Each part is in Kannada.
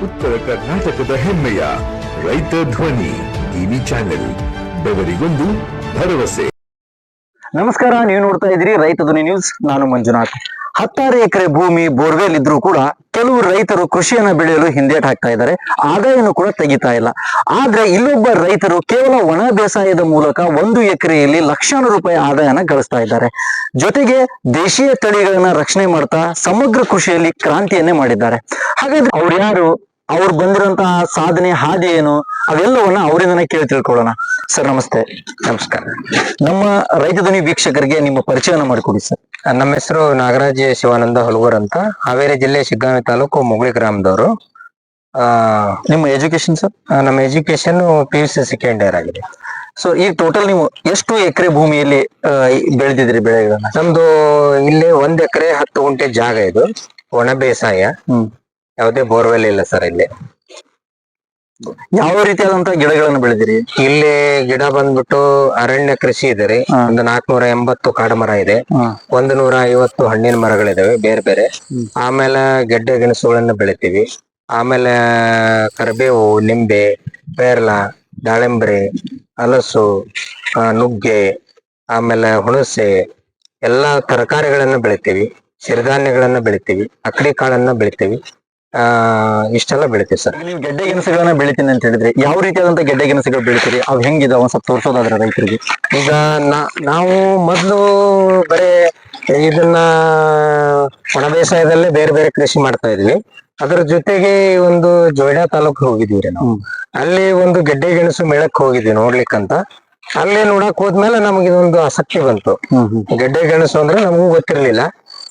ಉತ್ತರ ಕರ್ನಾಟಕದ ಹೆಮ್ಮೆಯ ರೈತ ಧ್ವನಿ ಟಿವಿ ಚಾನೆಲ್, ಬೆವರಿಗೊಂದು ಭರವಸೆ. ನಮಸ್ಕಾರ, ನೀವು ನೋಡ್ತಾ ಇದ್ದೀರಿ ರೈತ ಧ್ವನಿ ನ್ಯೂಸ್. ನಾನು ಮಂಜುನಾಥ್. 16 ಎಕರೆ ಭೂಮಿ ಬೋರ್ವೆಲ್ ಇದ್ರೂ ಕೂಡ ಕೆಲವು ರೈತರು ಕೃಷಿಯನ್ನ ಬೆಳೆಯಲು ಹಿಂದೇಟ್ ಹಾಕ್ತಾ ಇದ್ದಾರೆ, ಆದಾಯನು ಕೂಡ ತೆಗಿತಾ ಇಲ್ಲ. ಆದ್ರೆ ಇಲ್ಲೊಬ್ಬ ರೈತರು ಕೇವಲ ಒಣ ಬೇಸಾಯದ ಮೂಲಕ 1 ಎಕರೆಯಲ್ಲಿ ಲಕ್ಷಾನು ರೂಪಾಯಿ ಆದಾಯನ ಗಳಿಸ್ತಾ ಇದ್ದಾರೆ. ಜೊತೆಗೆ ದೇಶೀಯ ತಳಿಗಳನ್ನ ರಕ್ಷಣೆ ಮಾಡ್ತಾ ಸಮಗ್ರ ಕೃಷಿಯಲ್ಲಿ ಕ್ರಾಂತಿಯನ್ನೇ ಮಾಡಿದ್ದಾರೆ. ಹಾಗಾದ್ರೆ ಅವ್ರು ಯಾರು, ಅವ್ರು ಬಂದಿರುವಂತಹ ಸಾಧನೆ ಹಾದಿ ಏನು, ಅವೆಲ್ಲವನ್ನ ಅವರಿಂದನೇ ಕೇಳಿ ತಿಳ್ಕೊಳ್ಳೋಣ. ಸರ್ ನಮಸ್ತೆ. ನಮಸ್ಕಾರ. ನಮ್ಮ ರೈತ ಧ್ವನಿ ವೀಕ್ಷಕರಿಗೆ ನಿಮ್ಮ ಪರಿಚಯನ ಮಾಡಿಕೊಡಿ ಸರ್. ನಮ್ಮ ಹೆಸರು ನಾಗರಾಜ್ ಶಿವಾನಂದ ಹೊಲಗೂರ್ ಅಂತ, ಹಾವೇರಿ ಜಿಲ್ಲೆ ಶಿಗ್ಗಾಂವಿ ತಾಲೂಕು ಮುಗುಳಿ ಗ್ರಾಮದವರು. ನಿಮ್ಮ ಎಜುಕೇಶನ್ ಸರ್? ನಮ್ಮ ಎಜುಕೇಶನ್ PUC ಸೆಕೆಂಡ್ ಇಯರ್ ಆಗಿದೆ. ಸೊ ಈಗ ಟೋಟಲ್ ನೀವು ಎಷ್ಟು ಎಕರೆ ಭೂಮಿಯಲ್ಲಿ ಬೆಳೆದಿದ್ರಿ ಬೆಳೆಗಳನ್ನ? ನಮ್ದು ಇಲ್ಲಿ 1 ಎಕರೆ 10 ಗುಂಟೆ ಜಾಗ, ಇದು ಒಣ ಬೇಸಾಯ. ಯಾವುದೇ ಬೋರ್ವೆಲ್ ಇಲ್ಲ ಸರ್ ಇಲ್ಲಿ. ಯಾವ ರೀತಿಯಾದಂತಹ ಗಿಡಗಳನ್ನು ಬೆಳೆದಿರಿ? ಇಲ್ಲಿ ಗಿಡ ಬಂದ್ಬಿಟ್ಟು ಅರಣ್ಯ ಕೃಷಿ ಇದೆ ರೀ. ಒಂದು 480 ಕಾಡು ಮರ ಇದೆ, 150 ಹಣ್ಣಿನ ಮರಗಳಿದಾವೆ ಬೇರೆ ಬೇರೆ. ಆಮೇಲೆ ಗೆಡ್ಡೆ ಗೆಣಸುಗಳನ್ನ ಬೆಳಿತೀವಿ. ಆಮೇಲೆ ಕರಿಬೇವು, ನಿಂಬೆ, ಪೇರ್ಲ, ದಾಳಿಂಬ್ರಿ, ಹಲಸು, ನುಗ್ಗೆ, ಆಮೇಲೆ ಹುಣಸೆ, ಎಲ್ಲಾ ತರಕಾರಿಗಳನ್ನ ಬೆಳಿತೀವಿ. ಸಿರಿಧಾನ್ಯಗಳನ್ನ ಬೆಳಿತೀವಿ, ಅಕ್ಕಡಿ ಕಾಳನ್ನ ಬೆಳಿತೀವಿ. ಇಷ್ಟೆಲ್ಲ ಬೆಳಿತೀವಿ ಸರ್. ನೀವು ಗೆಡ್ಡೆ ಗೆಣಸುಗಳನ್ನ ಬೆಳಿತೀನಿ ಅಂತ ಹೇಳಿದ್ರಿ, ಯಾವ ರೀತಿಯಾದಂತ ಗೆಡ್ಡೆ ಗೆಣಸುಗಳು ಬೆಳಿತೀರಿ? ಅವ್ ಹೆಂಗಿದಾವ ಒಂದ್ ಸ್ವಲ್ಪ ತೋರ್ಸೋದಾದ್ರೆ ರೈತರಿಗೆ. ಈಗ ನಾವು ಮೊದ್ಲು ಬರೇ ಇದನ್ನ ಒಣ ಬೇಸಾಯದಲ್ಲೇ ಬೇರೆ ಬೇರೆ ಕೃಷಿ ಮಾಡ್ತಾ ಇದ್ವಿ. ಅದ್ರ ಜೊತೆಗೆ ಒಂದು ಜೋಯಿಡಾ ತಾಲೂಕ್ ಹೋಗಿದ್ವಿ ರೀ ನಾವು. ಅಲ್ಲಿ ಒಂದು ಗೆಡ್ಡೆ ಗೆಣಸು ಮೇಳಕ್ ಹೋಗಿದ್ವಿ ನೋಡ್ಲಿಕ್ಕಂತ. ಅಲ್ಲಿ ನೋಡಕ್ ಹೋದ್ಮೇಲೆ ನಮ್ಗೆ ಇದೊಂದು ಆಸಕ್ತಿ ಬಂತು. ಗೆಡ್ಡೆ ಗೆಣಸು ಅಂದ್ರೆ ನಮಗೂ ಗೊತ್ತಿರ್ಲಿಲ್ಲ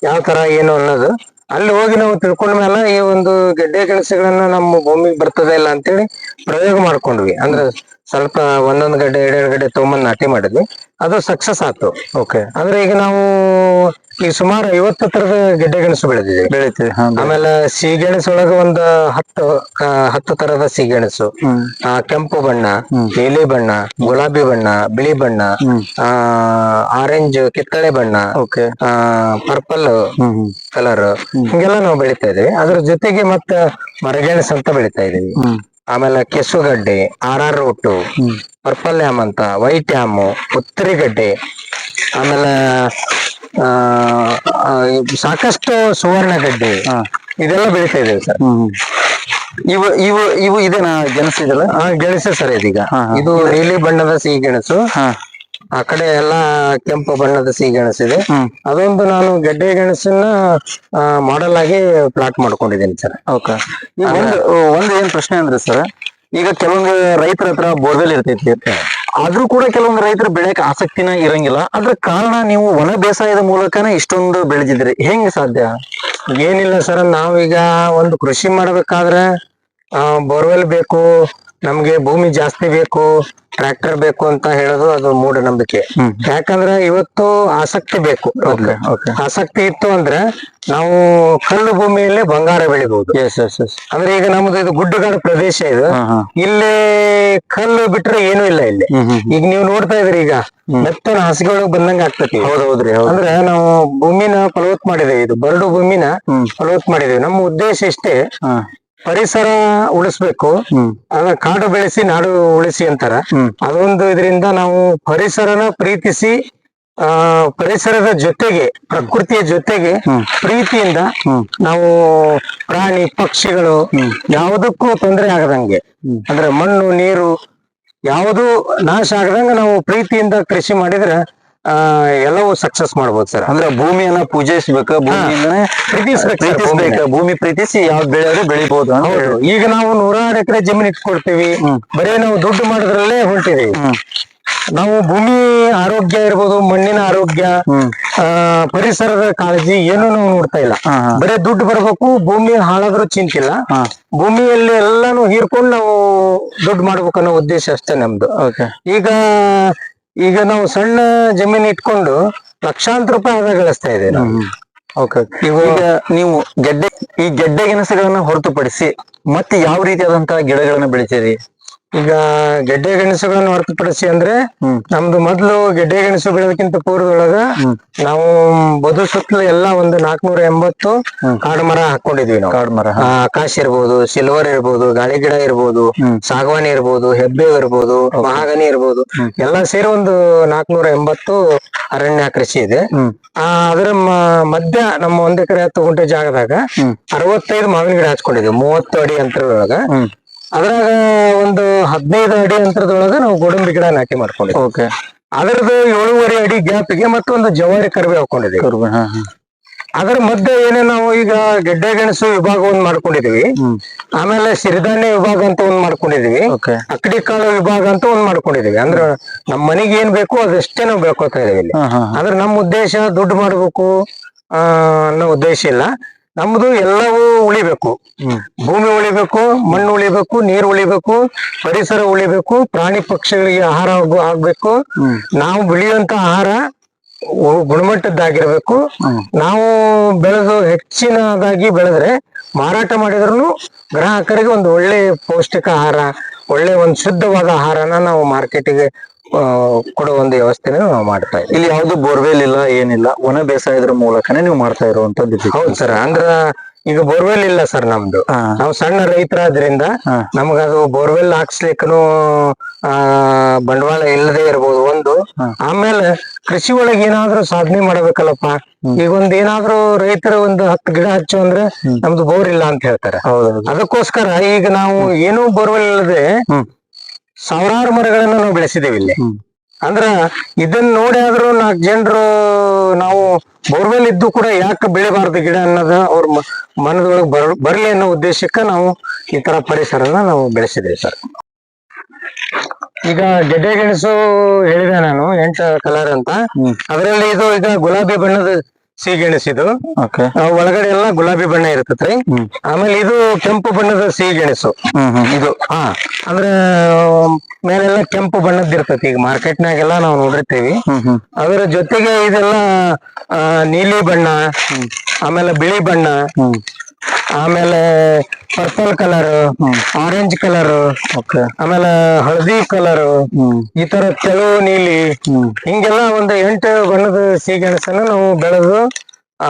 ಯಾವ ತರ ಏನು ಅನ್ನೋದು. ಅಲ್ಲಿ ಹೋಗಿ ನಾವು ತಿಳ್ಕೊಂಡ ಮೇಲೆ ಈ ಒಂದು ಗೆಡ್ಡೆ ಗೆಣಸುಗಳನ್ನ ನಮ್ಮ ಭೂಮಿಗೆ ಬರ್ತದೆ ಇಲ್ಲ ಅಂತೇಳಿ ಪ್ರಯೋಗ ಮಾಡ್ಕೊಂಡ್ವಿ. ಅಂದ್ರೆ ಸ್ವಲ್ಪ ಒಂದೊಂದು ಗಡ್ಡೆ 2 ಗಡ್ಡೆ ತೊಗೊಂಬಂದ್ ನಾಟಿ ಮಾಡಿದ್ವಿ, ಅದು ಸಕ್ಸಸ್ ಆಯ್ತು. ಓಕೆ. ಅಂದ್ರೆ ಈಗ ನಾವು ಈಗ ಸುಮಾರು 50 ತರದ ಗೆಡ್ಡೆ ಗೆಣಸು ಬೆಳಿತೀವಿ. ಆಮೇಲೆ ಸಿಹಿಗೆಣಸು ಒಳಗ ಒಂದು 10 ತರದ ಸಿಹಿಗೆಣಸು, ಕೆಂಪು ಬಣ್ಣ, ನೀಲಿ ಬಣ್ಣ, ಗುಲಾಬಿ ಬಣ್ಣ, ಬಿಳಿ ಬಣ್ಣ, ಆರೆಂಜ್ ಕಿತ್ತಳೆ ಬಣ್ಣ, ಪರ್ಪಲ್ ಕಲರ್, ಹಿಂಗೆಲ್ಲ ನಾವು ಬೆಳಿತಾ ಇದೀವಿ. ಅದ್ರ ಜೊತೆಗೆ ಮತ್ತ ಮರಗೆಣಸು ಅಂತ ಬೆಳಿತಾ ಇದೀವಿ. ಆಮೇಲೆ ಕೆಸುಗಡ್ಡೆ, RR ರೂಟು, ಪರ್ಪಲ್ ಯಾಮ್ ಅಂತ, ವೈಟ್ ಯಾಮು, ಉತ್ತರಿಗಡ್ಡೆ, ಆಮೇಲೆ ಸಾಕಷ್ಟು ಸುವರ್ಣ ಗಡ್ಡೆ, ಇದೆಲ್ಲ ಬೆಳಿತಾ ಇದ್ದೇವೆ ಸರ್. ಇವು ಇವು ಇವು ಇದೇನಾ ಗೆಣಸು? ಇದೆಲ್ಲ ಗೆಣಸು ಸರ್ ಇದೀಗ. ಇದು ನೀಲಿ ಬಣ್ಣದ ಸಿಹಿ ಗೆಣಸು, ಆ ಕಡೆ ಎಲ್ಲಾ ಕೆಂಪು ಬಣ್ಣದ ಸಿಹಿ ಗೆಣಸು ಇದೆ. ಅದೊಂದು ನಾನು ಗೆಡ್ಡೆ ಗೆಣಸನ್ನ ಮಾಡೆಲ್ ಆಗಿ ಪ್ಲಾಟ್ ಮಾಡ್ಕೊಂಡಿದ್ದೀನಿ ಸರ್. ಓಕೆ. ಒಂದು ಏನ್ ಪ್ರಶ್ನೆ ಅಂದ್ರೆ ಸರ್, ಈಗ ಕೆಲವೊಂದು ರೈತರ ಹತ್ರ ಬೋರ್ವೆಲ್ ಇರ್ತೈತಿ, ಆದ್ರೂ ಕೂಡ ಕೆಲವೊಂದು ರೈತರು ಬೆಳೆಯಕ್ಕೆ ಆಸಕ್ತಿನ ಇರಂಗಿಲ್ಲ. ಅದ್ರ ಕಾರಣ ನೀವು ಒಣ ಬೇಸಾಯದ ಮೂಲಕನೇ ಇಷ್ಟೊಂದು ಬೆಳೆದಿದ್ರಿ, ಹೆಂಗ್ ಸಾಧ್ಯ? ಏನಿಲ್ಲ ಸರ್, ನಾವೀಗ ಒಂದು ಕೃಷಿ ಮಾಡ್ಬೇಕಾದ್ರೆ ಬೋರ್ವೆಲ್ ಬೇಕು, ನಮ್ಗೆ ಭೂಮಿ ಜಾಸ್ತಿ ಬೇಕು, ಟ್ರ್ಯಾಕ್ಟರ್ ಬೇಕು ಅಂತ ಹೇಳೋದು ಅದು ಮೂಢನಂಬಿಕೆ. ಯಾಕಂದ್ರೆ ಇವತ್ತು ಆಸಕ್ತಿ ಬೇಕು. ಆಸಕ್ತಿ ಇತ್ತು ಅಂದ್ರೆ ನಾವು ಕಲ್ಲು ಭೂಮಿಯಲ್ಲೇ ಬಂಗಾರ ಬೆಳಿಬಹುದು. ಅಂದ್ರೆ ಈಗ ನಮ್ದು ಇದು ಗುಡ್ಡಗಾಡು ಪ್ರದೇಶ, ಇದು ಇಲ್ಲಿ ಕಲ್ಲು ಬಿಟ್ರೆ ಏನು ಇಲ್ಲ ಇಲ್ಲಿ. ಈಗ ನೀವು ನೋಡ್ತಾ ಇದ್ರಿ, ಈಗ ಮೆತ್ತನ ಹಾಸಿಗೆ ಬಂದಂಗ ಆಗ್ತತಿ. ಹೌದೌದ್ರಿ. ಅಂದ್ರೆ ನಾವು ಭೂಮಿನ ಫಲವತ್ ಮಾಡಿದೇವೆ, ಇದು ಬರಡು ಭೂಮಿನ ಫಲವತ್ ಮಾಡಿದೇವೆ. ನಮ್ಮ ಉದ್ದೇಶ ಇಷ್ಟೇ, ಪರಿಸರ ಉಳಿಸ್ಬೇಕು, ಅದ ಕಾಡು ಬೆಳೆಸಿ ನಾಡು ಉಳಿಸಿ ಅಂತಾರ. ಅದೊಂದು ಇದರಿಂದ ನಾವು ಪರಿಸರನ ಪ್ರೀತಿಸಿ, ಪರಿಸರದ ಜೊತೆಗೆ, ಪ್ರಕೃತಿಯ ಜೊತೆಗೆ ಪ್ರೀತಿಯಿಂದ ನಾವು ಪ್ರಾಣಿ ಪಕ್ಷಿಗಳು ಯಾವುದಕ್ಕೂ ತೊಂದರೆ ಆಗದಂಗೆ, ಅಂದ್ರೆ ಮಣ್ಣು ನೀರು ಯಾವುದು ನಾಶ ಆಗದಂಗ ನಾವು ಪ್ರೀತಿಯಿಂದ ಕೃಷಿ ಮಾಡಿದ್ರೆ ಎಲ್ಲವೂ ಸಕ್ಸಸ್ ಮಾಡ್ಬೋದು ಸರ್. ಅಂದ್ರೆ ಭೂಮಿಯನ್ನ ಪೂಜಿಸ್ಬೇಕು, ಭೂಮಿಯಿಂದನೇ ಪ್ರೀತಿಸ್ಬೇಕು. ಭೂಮಿ ಪ್ರೀತಿಸಿ ಯಾವ್ದು ಬೆಳೆಯೋದು ಬೆಳಿಬಹುದು. ಈಗ ನಾವು 100 ಎಕರೆ ಜಮೀನ್ ಇಟ್ಕೊಳ್ತೀವಿ, ಬರೀ ನಾವು ದುಡ್ಡು ಮಾಡೋದ್ರಲ್ಲೇ ಹೊಂಟಿದೀವಿ. ನಾವು ಭೂಮಿ ಆರೋಗ್ಯ ಇರ್ಬೋದು, ಮಣ್ಣಿನ ಆರೋಗ್ಯ, ಪರಿಸರದ ಕಾಳಜಿ ಏನು ನಾವು ನೋಡ್ತಾ ಇಲ್ಲ. ಬರೀ ದುಡ್ಡು ಬರ್ಬೇಕು, ಭೂಮಿ ಹಾಳಾದ್ರೂ ಚಿಂತಿಲ್ಲ. ಭೂಮಿಯಲ್ಲಿ ಎಲ್ಲಾನು ಹೀರ್ಕೊಂಡು ನಾವು ದುಡ್ಡು ಮಾಡ್ಬೇಕು ಅನ್ನೋ ಉದ್ದೇಶ ಅಷ್ಟೇ ನಮ್ದು. ಈಗ ನಾವು ಸಣ್ಣ ಜಮೀನ್ ಇಟ್ಕೊಂಡು ಲಕ್ಷಾಂತರ ರೂಪಾಯಿ ಆದಾಯ ಗಳಿಸ್ತಾ ಇದ್ದೇವೆ. ಈಗ ನೀವು ಗೆಡ್ಡೆ ಗೆಣಸುಗಳನ್ನ ಹೊರತುಪಡಿಸಿ ಮತ್ತೆ ಯಾವ ರೀತಿಯಾದಂತಹ ಗಿಡಗಳನ್ನ ಬೆಳಿತೀರಿ? ಈಗ ಗೆಡ್ಡೆ ಗೆಣಸುಗಳನ್ನು ಹೊರತುಪಡಿಸಿ ಅಂದ್ರೆ ನಮ್ದು ಮೊದ್ಲು ಗೆಡ್ಡೆ ಗೆಣಸು ಬೆಳೆದಕ್ಕಿಂತ ಪೂರ್ವದೊಳಗ ನಾವು ಬದು ಸುತ್ತಲೂ ಎಲ್ಲಾ ಒಂದು 480 ಕಾಡು ಮರ ಹಾಕೊಂಡಿದ್ವಿ ನಾವು. ಕಾಡ್ ಮರ ಆಕಾಶ ಇರ್ಬೋದು, ಸಿಲ್ವರ್ ಇರ್ಬೋದು, ಗಾಳಿ ಗಿಡ ಇರ್ಬೋದು, ಸಾಗವಾನಿ ಇರ್ಬೋದು, ಹೆಬ್ಬೇವು ಇರ್ಬೋದು, ಮಹಾಗನಿ ಇರ್ಬೋದು, ಎಲ್ಲಾ ಸೇರಿ ಒಂದು 480 ಅರಣ್ಯ ಕೃಷಿ ಇದೆ. ಅದರ ಮಧ್ಯ ನಮ್ಮ 1 ಎಕರೆ 10 ಗುಂಟೆ ಜಾಗದಾಗ 65 ಮಾವಿನ ಗಿಡ ಹಚ್ಕೊಂಡಿದ್ವಿ 30 ಅಡಿ ಅಂತರದೊಳಗ. ಅದ್ರಾಗ ಒಂದು 15 ಅಡಿ ಅಂತರದೊಳಗ ನಾವು ಗೋಡಂಬಿ ಗಿಡ ನಾಟಿ ಮಾಡ್ಕೊಂಡಿದ್ವಿ. ಓಕೆ. ಅದರದ್ದು 7.5 ಅಡಿ ಗ್ಯಾಪಿಗೆ ಮತ್ತೊಂದು ಜವಾರಿ ಕರಿಬೇವು ಹಾಕೊಂಡಿದ್ದೀವಿ. ಅದರ ಮಧ್ಯೆ ಏನೇ ನಾವು ಈಗ ಗೆಡ್ಡೆ ಗೆಣಸು ವಿಭಾಗ ಒಂದ್ ಮಾಡ್ಕೊಂಡಿದೀವಿ, ಆಮೇಲೆ ಸಿರಿಧಾನ್ಯ ವಿಭಾಗ ಅಂತ ಒಂದ್ ಮಾಡ್ಕೊಂಡಿದೀವಿ, ಅಕ್ಕಡಿ ಕಾಳು ವಿಭಾಗ ಅಂತ ಒಂದ್ ಮಾಡ್ಕೊಂಡಿದೀವಿ. ಅಂದ್ರ ನಮ್ ಮನೆಗೆ ಏನ್ ಬೇಕು ಅದಷ್ಟೇ ನಾವು ಬೆಳ್ಕೊತಾ ಇದೀವಿ ಇಲ್ಲಿ. ಅಂದ್ರೆ ನಮ್ಮ ಉದ್ದೇಶ ದುಡ್ಡು ಮಾಡ್ಬೇಕು ಅನ್ನೋ ಉದ್ದೇಶ ಇಲ್ಲ. ನಮ್ದು ಎಲ್ಲವೂ ಉಳಿಬೇಕು, ಭೂಮಿ ಉಳಿಬೇಕು, ಮಣ್ಣು ಉಳಿಬೇಕು, ನೀರು ಉಳಿಬೇಕು, ಪರಿಸರ ಉಳಿಬೇಕು, ಪ್ರಾಣಿ ಪಕ್ಷಿಗಳಿಗೆ ಆಹಾರ ಆಗ್ಬೇಕು, ನಾವು ಬೆಳೆಯುವಂತ ಆಹಾರ ಗುಣಮಟ್ಟದ್ದಾಗಿರ್ಬೇಕು. ನಾವು ಬೆಳೆದು ಹೆಚ್ಚಿನದಾಗಿ ಬೆಳೆದ್ರೆ ಮಾರಾಟ ಮಾಡಿದ್ರು ಗ್ರಾಹಕರಿಗೆ ಒಂದು ಒಳ್ಳೆ ಪೌಷ್ಟಿಕ ಆಹಾರ, ಒಳ್ಳೆ ಒಂದು ಶುದ್ಧವಾದ ಆಹಾರನ ನಾವು ಮಾರ್ಕೆಟಿಗೆ ಕೊಡೋ ಒಂದು ವ್ಯವಸ್ಥೆನ ನಾವು ಮಾಡ್ತಾ ಇದ್ದೀವಿ. ಇಲ್ಲಿ ಯಾವ್ದು ಬೋರ್ವೆಲ್ ಇಲ್ಲ, ಏನಿಲ್ಲ, ಒಣ ಬೇಸಾಯದ ಮೂಲಕನೇ ನೀವು ಮಾಡ್ತಾ ಇರುವಂತದ್ದು. ಹೌದು ಸರ್. ಅಂದ್ರ ಈಗ ಬೋರ್ವೆಲ್ ಇಲ್ಲ ಸರ್ ನಮ್ದು. ನಾವು ಸಣ್ಣ ರೈತರಾದ್ರಿಂದ ನಮಗದು ಬೋರ್ವೆಲ್ ಹಾಕ್ಸ್ಲಿಕ್ಕನು ಬಂಡವಾಳ ಇಲ್ಲದೆ ಇರ್ಬೋದು ಒಂದು. ಆಮೇಲೆ ಕೃಷಿ ಒಳಗೆ ಏನಾದ್ರೂ ಸಾಧನೆ ಮಾಡ್ಬೇಕಲ್ಲಪ್ಪ. ಈಗ ಒಂದ್ ಏನಾದ್ರೂ ರೈತರು ಒಂದು 10 ಗಿಡ ಹಚ್ಚು ಅಂದ್ರೆ ನಮ್ದು ಬೋರ್ ಇಲ್ಲ ಅಂತ ಹೇಳ್ತಾರೆ. ಅದಕ್ಕೋಸ್ಕರ ಈಗ ನಾವು ಏನೂ ಬೋರ್ವೆಲ್ ಇಲ್ಲದೆ ಸಾವಿರಾರು ಮರಗಳನ್ನ ನಾವು ಬೆಳೆಸಿದ್ದೇವೆ ಇಲ್ಲಿ. ಅಂದ್ರ ಇದನ್ನ ನೋಡಿ ಆದ್ರೂ 4 ಜನರು ನಾವು ಬೋರ್ವೆಲ್ ಇದ್ದು ಕೂಡ ಯಾಕೆ ಬೆಳೆಬಾರ್ದು ಗಿಡ ಅನ್ನೋದು ಅವ್ರ ಮನದೊಳಗೆ ಬರ್ಲಿ ಅನ್ನೋ ಉದ್ದೇಶಕ್ಕೆ ನಾವು ಈ ತರ ಪರಿಸರನ ನಾವು ಬೆಳೆಸಿದ್ದೇವೆ ಸರ್. ಈಗ ಗೆಡ್ಡೆ ಗೆಣಸು ಹೇಳಿದೆ ನಾನು 8 ಕಲರ್ ಅಂತ. ಅದರಲ್ಲಿ ಇದು ಈಗ ಗುಲಾಬಿ ಬಣ್ಣದ ಸಿಹಿಗೆಣಸಿದು, ಒಳಗಡೆ ಎಲ್ಲ ಗುಲಾಬಿ ಬಣ್ಣ ಇರ್ತೈತ್ರಿ. ಆಮೇಲೆ ಇದು ಕೆಂಪು ಬಣ್ಣದ ಸಿಹಿಗೆಣಸು. ಇದು ಅಂದ್ರೆ ಮೇಲೆಲ್ಲ ಕೆಂಪು ಬಣ್ಣದ ಇರ್ತೈತಿ. ಈಗ ಮಾರ್ಕೆಟ್ನಾಗೆಲ್ಲ ನಾವು ನೋಡಿರ್ತೀವಿ. ಅದರ ಜೊತೆಗೆ ಇದೆಲ್ಲ ನೀಲಿ ಬಣ್ಣ, ಆಮೇಲೆ ಬಿಳಿ ಬಣ್ಣ, ಆಮೇಲೆ ಪರ್ಪಲ್ ಕಲರ್, ಆರೆಂಜ್ ಕಲರ್, ಆಮೇಲೆ ಹಳದಿ ಕಲರ್, ಈ ತರ ತೆಳು ನೀಲಿ, ಹಿಂಗೆಲ್ಲ ಒಂದು 8 ಬಣ್ಣದ ಸಿಹಿಗೆಣಸನ್ನ ನಾವು ಬೆಳೆದು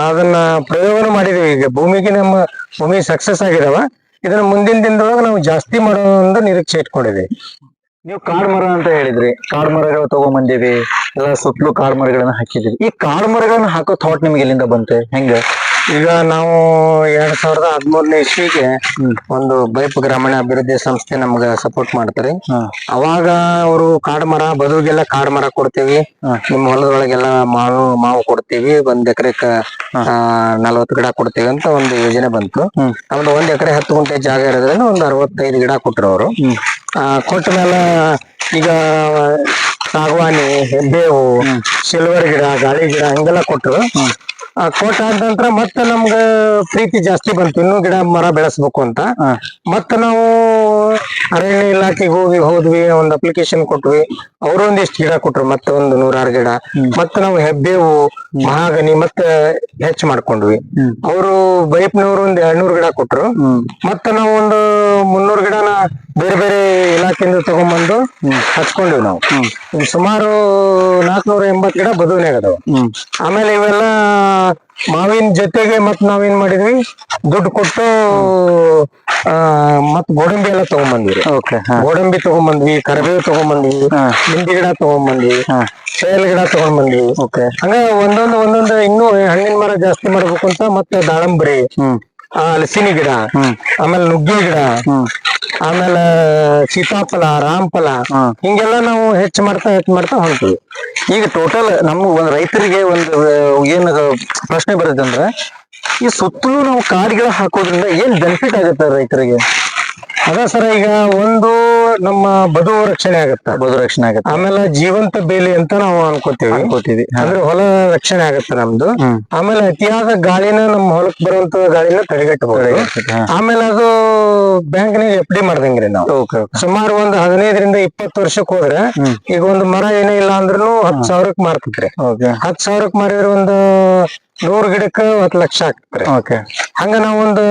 ಅದನ್ನ ಪ್ರಯೋಗನ ಮಾಡಿದೀವಿ. ಈಗ ಭೂಮಿಗೆ ನಮ್ಮ ಭೂಮಿ ಸಕ್ಸಸ್ ಆಗಿದಾವ. ಇದನ್ನ ಮುಂದಿನ ದಿನದೊಳಗೆ ನಾವು ಜಾಸ್ತಿ ಮಾಡೋ ಒಂದು ನಿರೀಕ್ಷೆ ಇಟ್ಕೊಂಡಿದ್ದೀವಿ. ನೀವು ಕಾಡ್ ಮರ ಅಂತ ಹೇಳಿದ್ರಿ, ಕಾಡ್ ಮರಗಳು ತಗೊಂಬಂದಿವಿ, ಎಲ್ಲ ಸುತ್ತಲೂ ಕಾಡ್ ಮರಗಳನ್ನ ಹಾಕಿದೀವಿ. ಈ ಕಾಡ್ ಮರಗಳನ್ನ ಹಾಕೋ ಥಾಟ್ ನಿಮ್ಗೆ ಎಲ್ಲಿಂದ ಬಂತೆ, ಹೆಂಗ? ಈಗ ನಾವು 2013ನೇ ಇಸ್ವಿಗೆ ಒಂದು ಬೈಪ್ ಗ್ರಾಮೀಣ ಅಭಿವೃದ್ಧಿ ಸಂಸ್ಥೆ ನಮ್ಗ ಸಪೋರ್ಟ್ ಮಾಡ್ತಾರೆ. ಅವಾಗ ಅವರು ಕಾಡು ಮರ ಬದುಗೆಲ್ಲ ಕಾಡು ಮರ ಕೊಡ್ತೀವಿ, ನಿಮ್ಮ ಹೊಲದೊಳಗೆಲ್ಲ ಮಾವು ಕೊಡ್ತೀವಿ, 1 ಎಕರೆಕ 40 ಗಿಡ ಕೊಡ್ತೀವಿ ಅಂತ ಒಂದು ಯೋಜನೆ ಬಂತು. ನಮ್ದು 1 ಎಕರೆ 10 ಗುಂಟೆ ಜಾಗ ಇರೋದ್ರಿಂದ ಒಂದು 65 ಗಿಡ ಕೊಟ್ರು ಅವರು. ಕೊಟ್ಟ ಮೇಲೆ ಈಗ ಸಾಗವಾನಿ, ಹೆಬ್ಬೇವು, ಸಿಲ್ವರ್ ಗಿಡ, ಗಾಳಿ ಗಿಡ ಹಿಂಗೆಲ್ಲ ಕೊಟ್ರು. ಕೊಟ್ಟ ಆದ ನಂತರ ಮತ್ತೆ ನಮ್ಗ ಪ್ರೀತಿ ಜಾಸ್ತಿ ಬಂತು, ಇನ್ನೂ ಗಿಡ ಮರ ಬೆಳೆಸ್ಬೇಕು ಅಂತ. ಮತ್ತ ನಾವು ಅರಣ್ಯ ಇಲಾಖೆಗೆ ಹೋದ್ವಿ, ಒಂದು ಅಪ್ಲಿಕೇಶನ್ ಕೊಟ್ವಿ. ಅವರು ಒಂದಿಷ್ಟು ಗಿಡ ಕೊಟ್ರು, ಮತ್ತೆ ಒಂದು 106 ಗಿಡ. ಮತ್ತೆ ನಾವು ಹೆಬ್ಬೇವು, ಮಹಾಗನಿ ಮತ್ತೆ ಹೆಚ್ಚು ಮಾಡ್ಕೊಂಡ್ವಿ. ಅವರು ಬೈಪ್ನವರು ಒಂದು 200 ಗಿಡ ಕೊಟ್ರು. ಮತ್ತೆ ನಾವು ಒಂದು 300 ಗಿಡನ ಬೇರೆ ಬೇರೆ ಇಲಾಖೆಯಿಂದ ತಗೊಂಡ್ಬಂದು ಹಚ್ಕೊಂಡ್ವಿ ನಾವು. ಸುಮಾರು 480 ಗಿಡ ಬದುವನ್ಯಾಗ ಅದಾವ. ಆಮೇಲೆ ಇವೆಲ್ಲ ಮಾವಿನ ಜೊತೆಗೆ ಮತ್ ನಾವೇನ್ ಮಾಡಿದ್ವಿ, ದುಡ್ಡು ಕೊಟ್ಟು ಮತ್ ಗೋಡಂಬಿ ಎಲ್ಲ ತಗೊಂಡ್ಬಂದ್ವಿ. ಗೋಡಂಬಿ ತಗೊಂಡ್ಬಂದ್ವಿ, ಕರಿಬೇವು ತಗೊಂಡ್ಬಂದ್ವಿ, ನಿಂಬೆ ಗಿಡ ತಗೊಂಡ್ಬಂದ್ವಿ, ಸೇಲ್ ಗಿಡ ತಗೊಂಡ್ಬಂದ್ವಿ. ಹಂಗ ಒಂದೊಂದು ಇನ್ನೂ ಹಣ್ಣಿನ ಮರ ಜಾಸ್ತಿ ಮಾಡ್ಬೇಕು ಅಂತ ಮತ್ತೆ ದಾಳಂಬರಿ, ಹಲಸಿನ ಗಿಡ, ಆಮೇಲೆ ನುಗ್ಗೆ ಗಿಡ, ಆಮೇಲೆ ಸೀತಾಫಲ, ರಾಮಫಲ, ಹಿಂಗೆಲ್ಲ ನಾವು ಹೆಚ್ಚು ಮಾಡ್ತಾ ಹೊಂಟಿವಿ. ಈಗ ಟೋಟಲ್ ನಮ್ಮ ಒಂದ್ ರೈತರಿಗೆ ಒಂದು ಏನ್ ಪ್ರಶ್ನೆ ಬರುತ್ತೆ ಅಂದ್ರೆ, ಈ ಸುತ್ತಲೂ ನಾವು ಕಾಡ್ಗಿಡ ಹಾಕೋದ್ರಿಂದ ಏನ್ ಬೆನಿಫಿಟ್ ಆಗುತ್ತೆ ರೈತರಿಗೆ? ಅದ ಸರ, ಈಗ ಒಂದು ನಮ್ಮ ಬದುವು ರಕ್ಷಣೆ ಆಗತ್ತೆ, ಆಮೇಲೆ ಜೀವಂತ ಬೇಲಿ ಅಂತ ನಾವು ಅನ್ಕೋತೀವಿ. ಅಂದ್ರೆ ಹೊಲ ರಕ್ಷಣೆ ಆಗತ್ತೆ ನಮ್ದು. ಆಮೇಲೆ ಅತಿಯಾದ ಗಾಳಿನ ನಮ್ಮ ಹೊಲಕ್ ಬರುವಂತ ಗಾಳಿನ ತಡೆಗಟ್ಟಬಹುದು. ಆಮೇಲೆ ಅದು ಬ್ಯಾಂಕ್ನಾಗ FD ಮಾಡ್ದಂಗ್ರಿ ನಾವು. ಓಕೆ ಸುಮಾರು ಒಂದು 15 ರಿಂದ 20 ವರ್ಷಕ್ಕೆ ಹೋದ್ರೆ ಈಗ ಒಂದು ಮರ ಏನೇ ಇಲ್ಲ ಅಂದ್ರೂ 10,000ಕ್ಕೆ ಮಾರ್ತೈತ್ರಿ. ಓಕೆ 10,000ಕ್ಕೆ ಮಾರಿದ್ರೆ ಒಂದು 100 ಗಿಡಕ್ಕೆ 10 ಲಕ್ಷ ಆಗ್ತೈತ್ರಿ. ಓಕೆ ಹಂಗ ನಾವೊಂದು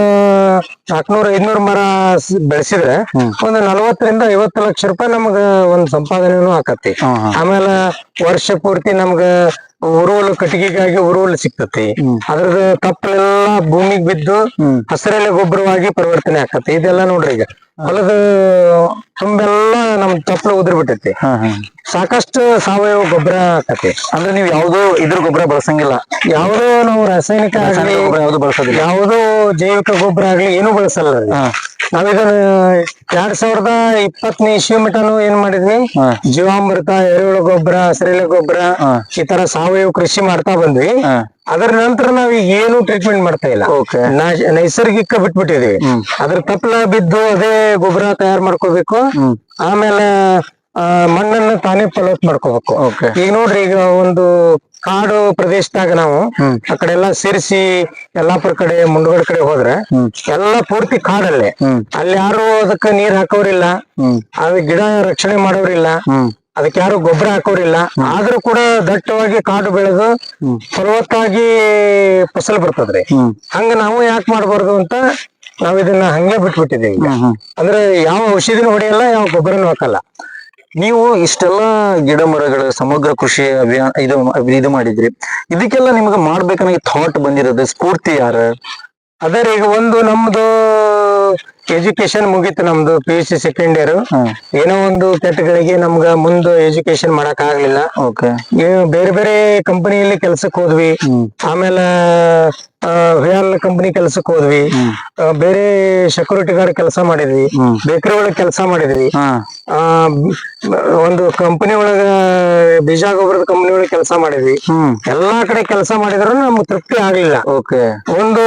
400-500 ಮರ ಬೆಳೆಸಿದ್ರೆ ಒಂದು 40-50 ಲಕ್ಷ ರೂಪಾಯಿ ನಮ್ಗ ಒಂದ್ ಸಂಪಾದನೆನೂ ಆಕತಿ. ಆಮೇಲೆ ವರ್ಷ ಪೂರ್ತಿ ನಮ್ಗ ಉರುವಲು ಕಟ್ಟಿಗೆಗಾಗಿ ಉರುವಲು ಸಿಗ್ತತಿ. ಅದ್ರದ್ದು ತಪ್ಪಲೆಲ್ಲ ಭೂಮಿಗೆ ಬಿದ್ದು ಹಸಿರೆಲೆ ಗೊಬ್ಬರವಾಗಿ ಪರಿವರ್ತನೆ ಆಕತಿ. ಇದೆಲ್ಲ ನೋಡ್ರಿ ಈಗ ಹೊಲದ ತುಂಬೆಲ್ಲ ನಮ್ ತಪ್ಪಲು ಉದುರ್ ಬಿಟ್ಟೈತಿ. ಸಾಕಷ್ಟು ಸಾವಯವ ಗೊಬ್ಬರ ಆಕತಿ. ಅಂದ್ರೆ ನೀವು ಯಾವ್ದೋ ಇದ್ರ ಗೊಬ್ಬರ ಬಳಸಂಗಿಲ್ಲ, ಯಾವ್ದೋ ನಾವು ರಾಸಾಯನಿಕ ಆಗ್ಲಿ ಯಾವ್ದು ಬಳಸೋದಿಲ್ಲ, ಯಾವ್ದೋ ಜೈವಿಕ ಗೊಬ್ಬರ ಆಗ್ಲಿ ಏನು ಬಳಸಲ್ಲ. ನಾವಿದನ್ನ 2020ನೇ ಇಸ್ವಿ ಮಟನು ಏನ್ ಮಾಡಿದ್ವಿ, ಜೀವಾಮೃತ, ಎರೆಹುಳ ಗೊಬ್ಬರ, ಹಸಿರೆಲೆ ಗೊಬ್ಬರ ಈ ತರ ಸಾವಯವ ಕೃಷಿ ಮಾಡ್ತಾ ಬಂದ್ವಿ. ಅದರ ನಂತರ ನಾವ್ ಈಗ ಏನು ಟ್ರೀಟ್ಮೆಂಟ್ ಮಾಡ್ತಾ ಇಲ್ಲ. ನೈಸರ್ಗಿಕ ಬಿಟ್ಬಿಟ್ಟಿದೀವಿ. ಅದ್ರ ತಪ್ಪಲ ಬಿದ್ದು ಅದೇ ಗೊಬ್ಬರ ತಯಾರು ಮಾಡ್ಕೋಬೇಕು. ಆಮೇಲೆ ಮಣ್ಣನ್ನ ತಾನೇ ಫಲವತ್ ಮಾಡ್ಕೋಬೇಕು. ಈಗ ನೋಡ್ರಿ, ಈಗ ಒಂದು ಕಾಡು ಪ್ರದೇಶದಾಗ ನಾವು ಆ ಕಡೆ ಎಲ್ಲಾ ಸೇರಿಸಿ ಯಲ್ಲಾಪುರ ಕಡೆ, ಮುಂಡಗೋಡ ಕಡೆ ಹೋದ್ರೆ ಎಲ್ಲಾ ಪೂರ್ತಿ ಕಾಡಲ್ಲೇ. ಅಲ್ಲಿ ಯಾರು ಅದಕ್ಕೆ ನೀರ್ ಹಾಕೋರಿಲ್ಲ, ಅದ್ ಗಿಡ ರಕ್ಷಣೆ ಮಾಡೋರಿಲ್ಲ, ಅದಕ್ಕೆ ಯಾರು ಗೊಬ್ಬರ ಹಾಕೋರಿಲ್ಲ. ಆದ್ರೂ ಕೂಡ ದಟ್ಟವಾಗಿ ಕಾಡು ಬೆಳೆದು ಫಲವತ್ತಾಗಿ ಫಸಲ್ ಬರ್ತದ್ರಿ. ಹಂಗ ನಾವು ಯಾಕೆ ಮಾಡ್ಬಾರ್ದು ಅಂತ ನಾವ್ ಇದನ್ನ ಹಂಗೆ ಬಿಟ್ಬಿಟ್ಟಿದ್ದೀವಿ. ಅಂದ್ರೆ ಯಾವ ಔಷಧಿನೂ ಹೊಡೆಯಲ್ಲ, ಯಾವ ಗೊಬ್ಬರನೂ ಹಾಕಲ್ಲ. ನೀವು ಇಷ್ಟೆಲ್ಲ ಗಿಡ ಮರಗಳ ಸಮಗ್ರ ಕೃಷಿ ಅಭಿಯಾನ ಇದು ಮಾಡಿದ್ರಿ. ಇದಕ್ಕೆಲ್ಲ ನಿಮ್ಗೆ ಮಾಡ್ಬೇಕನ್ನ ಥಾಟ್ ಬಂದಿರೋದು ಸ್ಫೂರ್ತಿ ಯಾರ? ಅದೇ ಈಗ ಒಂದು ನಮ್ದು ಎಜುಕೇಶನ್ ಮುಗೀತು, ನಮ್ದು PUC ಸೆಕೆಂಡ್ ಇಯರ್. ಏನೋ ಒಂದು ಕೆಟ್ಟಗಳಿಗೆ ನಮ್ಗ ಮುಂದೆ ಎಜುಕೇಶನ್ ಮಾಡಕ್ ಆಗ್ಲಿಲ್ಲ. ಬೇರೆ ಬೇರೆ ಕಂಪನಿಯಲ್ಲಿ ಕೆಲ್ಸಕ್ಕೆ ಹೋದ್ವಿ. ಆಮೇಲೆ ಹುಯಾಲ್ ಕಂಪನಿ ಕೆಲ್ಸಕ್ಕೆ ಹೋದ್ವಿ. ಬೇರೆ ಸೆಕ್ಯೂರಿಟಿ ಗಾರ್ಡ್ ಕೆಲಸ ಮಾಡಿದ್ವಿ. ಬೇಕರಿ ಒಳಗೆ ಕೆಲಸ ಮಾಡಿದ್ವಿ. ಒಂದು ಕಂಪನಿ ಒಳಗ ಬೀಜ ಗೊಬ್ಬರದ ಕಂಪನಿ ಒಳಗೆ ಕೆಲಸ ಮಾಡಿದ್ವಿ. ಎಲ್ಲಾ ಕಡೆ ಕೆಲಸ ಮಾಡಿದ್ರು ನಮ್ಗೆ ತೃಪ್ತಿ ಆಗ್ಲಿಲ್ಲ. ಒಂದು